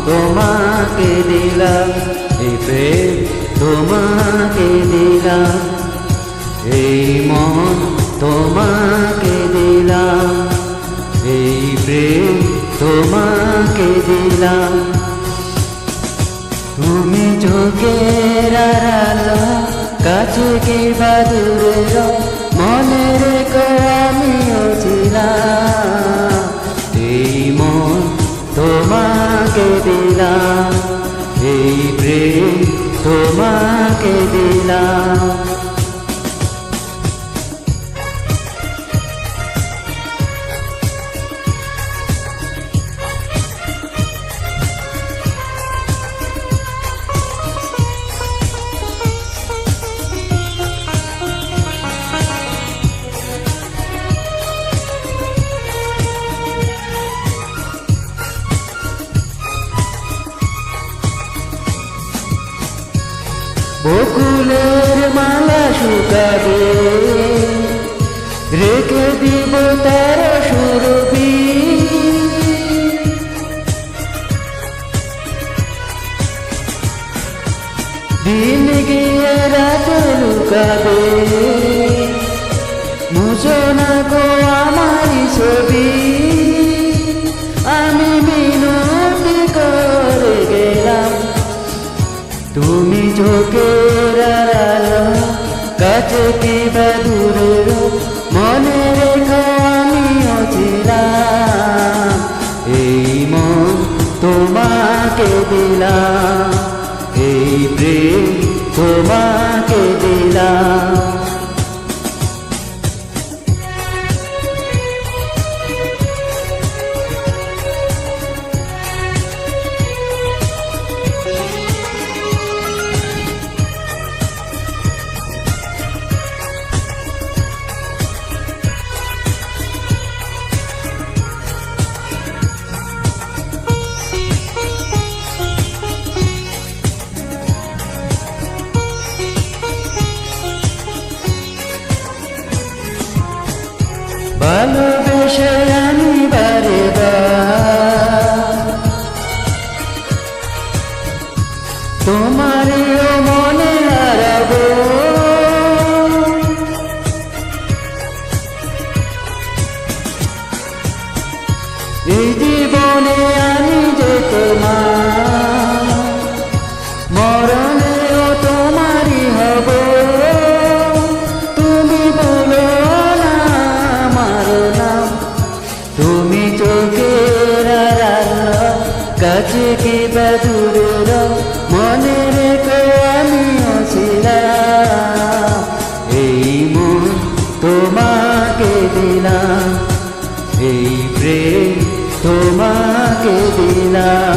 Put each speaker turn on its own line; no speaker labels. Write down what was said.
তোমাকে দিলাম, এই প্রেম তোমাকে দিলাম, এই মন তোমাকে দিলাম, এই প্রেম তোমাকে দিলাম। তুমি চোখের আড়ালো, কাছে কিংবা দূরে, মনে রেখো আমিও ছিলাম। এই মন তোমাকে দিলাম, এই প্রেম তোমাকে দিলাম। বকুলের মালা শুকাবে, রেখে দিব তার সুরভি। দিন গিয়ে রাত লুকাবে, মুছো না গো আমারই ছবি। আমি মিনতি করে গেলাম, তুমি চোখের আড়ালো, কাছে কিংবা দূরে, মনে রেখো আমিও ছিলাম। এই মন তোমাকে দিলাম, এই প্রেম তোমাকে দিলাম। ভালোবেসে আমি বারে বার তোমারও মনে হারাবো। এই জীবনে আমি যে তোমার, মরণেও তোমারই হব। তুমি বলো না আমার নাম, তুমি চোখের আড়ালো, কাছে কিংবা দূরে, মনে রেখো আমিও ছিলাম। এই মন তোমাকে দিলাম, এই প্রেম তোমাকে দিলাম।